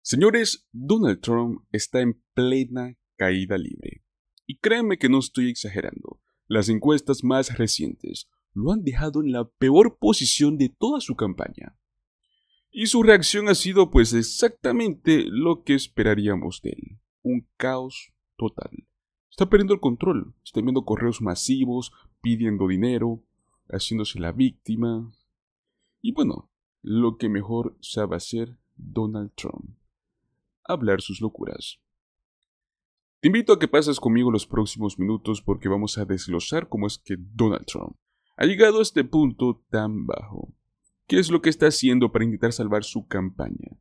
Señores, Donald Trump está en plena caída libre. Y créanme que no estoy exagerando. Las encuestas más recientes lo han dejado en la peor posición de toda su campaña. Y su reacción ha sido pues exactamente lo que esperaríamos de él. Un caos total. Está perdiendo el control. Está enviando correos masivos, pidiendo dinero, haciéndose la víctima. Y bueno, lo que mejor sabe hacer Donald Trump: hablar sus locuras. Te invito a que pases conmigo los próximos minutos porque vamos a desglosar cómo es que Donald Trump ha llegado a este punto tan bajo. ¿Qué es lo que está haciendo para intentar salvar su campaña?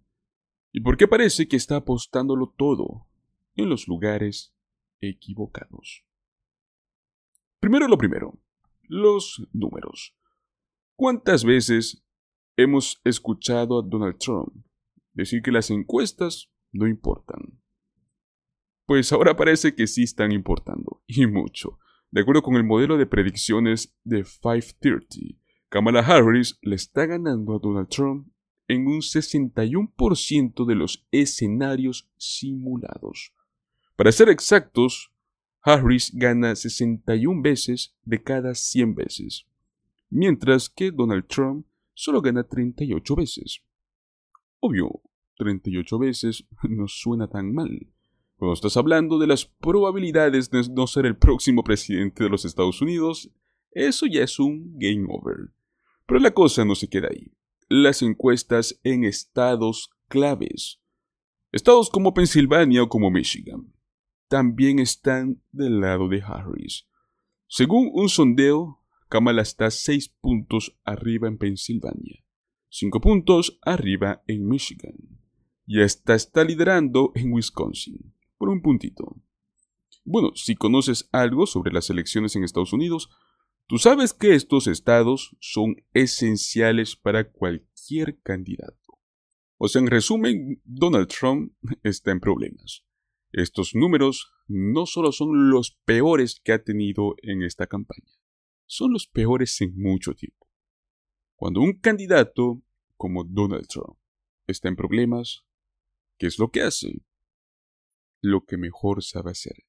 ¿Y por qué parece que está apostándolo todo en los lugares equivocados? Primero lo primero, los números. ¿Cuántas veces hemos escuchado a Donald Trump decir que las encuestas no importan? Pues ahora parece que sí están importando, y mucho. De acuerdo con el modelo de predicciones de 530, Kamala Harris le está ganando a Donald Trump en un 61% de los escenarios simulados. Para ser exactos, Harris gana 61 veces de cada 100 veces, mientras que Donald Trump solo gana 38 veces. Obvio, 38 veces no suena tan mal. Cuando estás hablando de las probabilidades de no ser el próximo presidente de los Estados Unidos, eso ya es un game over. Pero la cosa no se queda ahí. Las encuestas en estados claves, estados como Pensilvania o como Michigan, también están del lado de Harris. Según un sondeo, Kamala está 6 puntos arriba en Pensilvania, 5 puntos arriba en Michigan, y hasta está liderando en Wisconsin por un puntito. Bueno, si conoces algo sobre las elecciones en Estados Unidos, tú sabes que estos estados son esenciales para cualquier candidato. O sea, en resumen, Donald Trump está en problemas. Estos números no solo son los peores que ha tenido en esta campaña, son los peores en mucho tiempo. Cuando un candidato como Donald Trump está en problemas, ¿qué es lo que hace? Lo que mejor sabe hacer: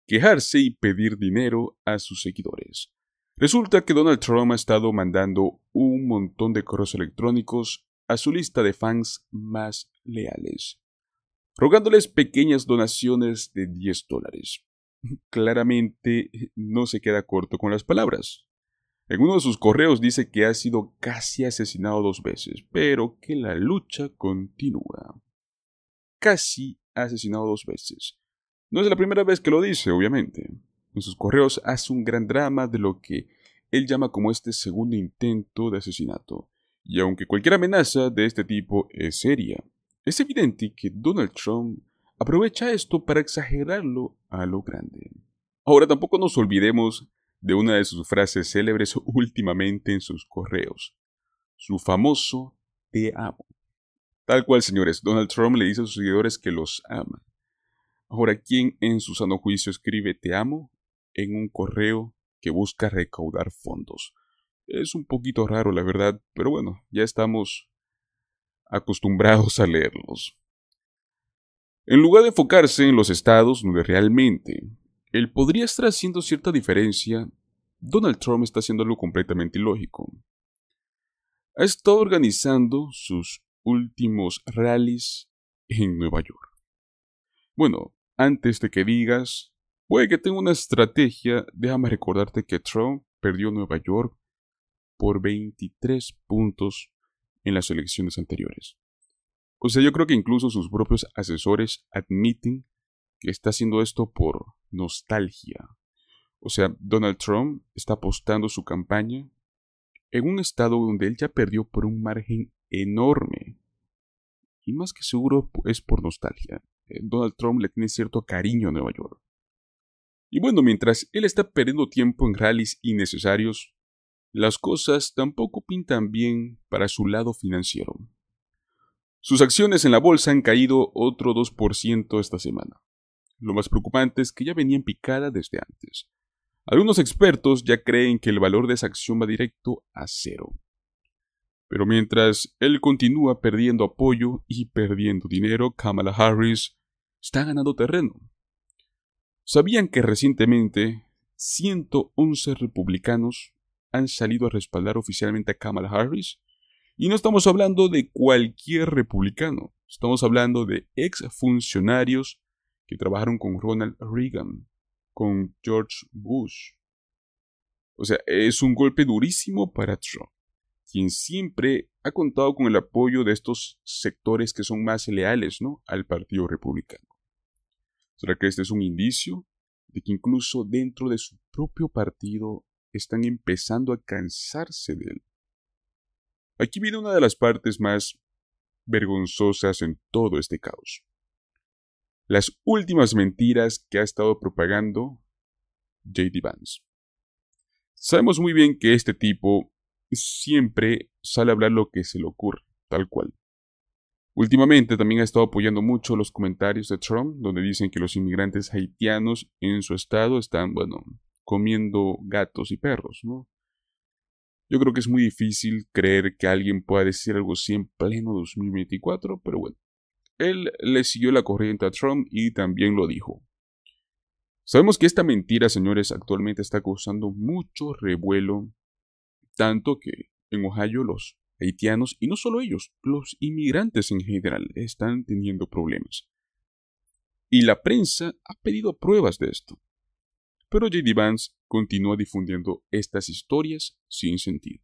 quejarse y pedir dinero a sus seguidores. Resulta que Donald Trump ha estado mandando un montón de correos electrónicos a su lista de fans más leales, rogándoles pequeñas donaciones de $10. Claramente no se queda corto con las palabras. En uno de sus correos dice que ha sido casi asesinado 2 veces, pero que la lucha continúa. Casi asesinado 2 veces. No es la primera vez que lo dice, obviamente. En sus correos hace un gran drama de lo que él llama como este segundo intento de asesinato. Y aunque cualquier amenaza de este tipo es seria, es evidente que Donald Trump aprovecha esto para exagerarlo a lo grande. Ahora tampoco nos olvidemos de una de sus frases célebres últimamente en sus correos: su famoso "te amo". Tal cual, señores, Donald Trump le dice a sus seguidores que los ama. Ahora, ¿quién en su sano juicio escribe "te amo" en un correo que busca recaudar fondos? Es un poquito raro, la verdad, pero bueno, ya estamos acostumbrados a leerlos. En lugar de enfocarse en los estados donde realmente él podría estar haciendo cierta diferencia, Donald Trump está haciendo algo completamente ilógico. Ha estado organizando sus últimos rallies en Nueva York. Bueno, antes de que digas, puede que tenga una estrategia, déjame recordarte que Trump perdió Nueva York por 23 puntos en las elecciones anteriores. O sea, yo creo que incluso sus propios asesores admiten que está haciendo esto por nostalgia. O sea, Donald Trump está apostando su campaña en un estado donde él ya perdió por un margen enorme. Y más que seguro es por nostalgia. Donald Trump le tiene cierto cariño a Nueva York. Y bueno, mientras él está perdiendo tiempo en rallies innecesarios, las cosas tampoco pintan bien para su lado financiero. Sus acciones en la bolsa han caído otro 2% esta semana. Lo más preocupante es que ya venía en picada desde antes. Algunos expertos ya creen que el valor de esa acción va directo a cero. Pero mientras él continúa perdiendo apoyo y perdiendo dinero, Kamala Harris está ganando terreno. ¿Sabían que recientemente 111 republicanos han salido a respaldar oficialmente a Kamala Harris? Y no estamos hablando de cualquier republicano, estamos hablando de exfuncionarios que trabajaron con Ronald Reagan, con George Bush. O sea, es un golpe durísimo para Trump, quien siempre ha contado con el apoyo de estos sectores que son más leales, ¿no?, al Partido Republicano. ¿Será que este es un indicio de que incluso dentro de su propio partido están empezando a cansarse de él? Aquí viene una de las partes más vergonzosas en todo este caos. Las últimas mentiras que ha estado propagando J.D. Vance. Sabemos muy bien que este tipo siempre sale a hablar lo que se le ocurre, tal cual. Últimamente también ha estado apoyando mucho los comentarios de Trump, donde dicen que los inmigrantes haitianos en su estado están, comiendo gatos y perros, ¿no? Yo creo que es muy difícil creer que alguien pueda decir algo así en pleno 2024, pero bueno, él le siguió la corriente a Trump y también lo dijo. Sabemos que esta mentira, señores, actualmente está causando mucho revuelo, tanto que en Ohio los haitianos, y no solo ellos, los inmigrantes en general, están teniendo problemas. Y la prensa ha pedido pruebas de esto. Pero J.D. Vance continúa difundiendo estas historias sin sentido.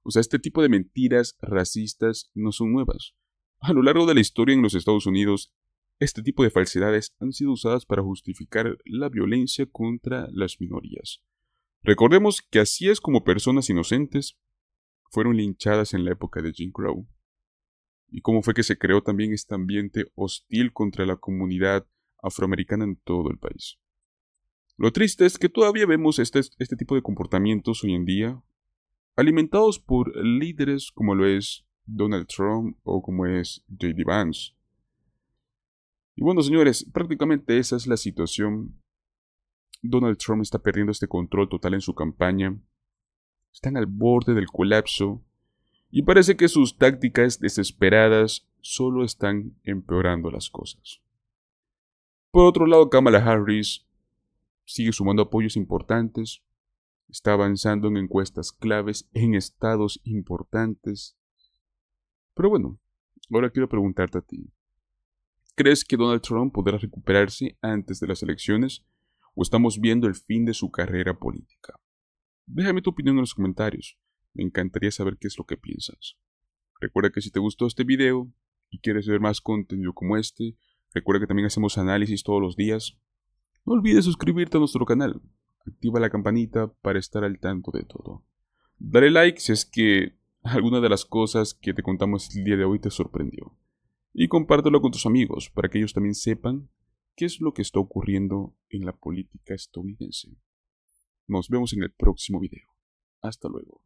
O sea, este tipo de mentiras racistas no son nuevas. A lo largo de la historia en los Estados Unidos, este tipo de falsedades han sido usadas para justificar la violencia contra las minorías. Recordemos que así es como personas inocentes fueron linchadas en la época de Jim Crow. Y cómo fue que se creó también este ambiente hostil contra la comunidad afroamericana en todo el país. Lo triste es que todavía vemos este tipo de comportamientos hoy en día, alimentados por líderes como lo es Donald Trump o como es J.D. Vance. Y bueno, señores, prácticamente esa es la situación. Donald Trump está perdiendo este control total en su campaña. Están al borde del colapso. Y parece que sus tácticas desesperadas solo están empeorando las cosas. Por otro lado, Kamala Harris sigue sumando apoyos importantes. Está avanzando en encuestas claves en estados importantes. Pero bueno, ahora quiero preguntarte a ti. ¿Crees que Donald Trump podrá recuperarse antes de las elecciones o estamos viendo el fin de su carrera política? Déjame tu opinión en los comentarios. Me encantaría saber qué es lo que piensas. Recuerda que si te gustó este video y quieres ver más contenido como este, recuerda que también hacemos análisis todos los días. No olvides suscribirte a nuestro canal. Activa la campanita para estar al tanto de todo. Dale like si es que alguna de las cosas que te contamos el día de hoy te sorprendió. Y compártelo con tus amigos para que ellos también sepan qué es lo que está ocurriendo en la política estadounidense. Nos vemos en el próximo video. Hasta luego.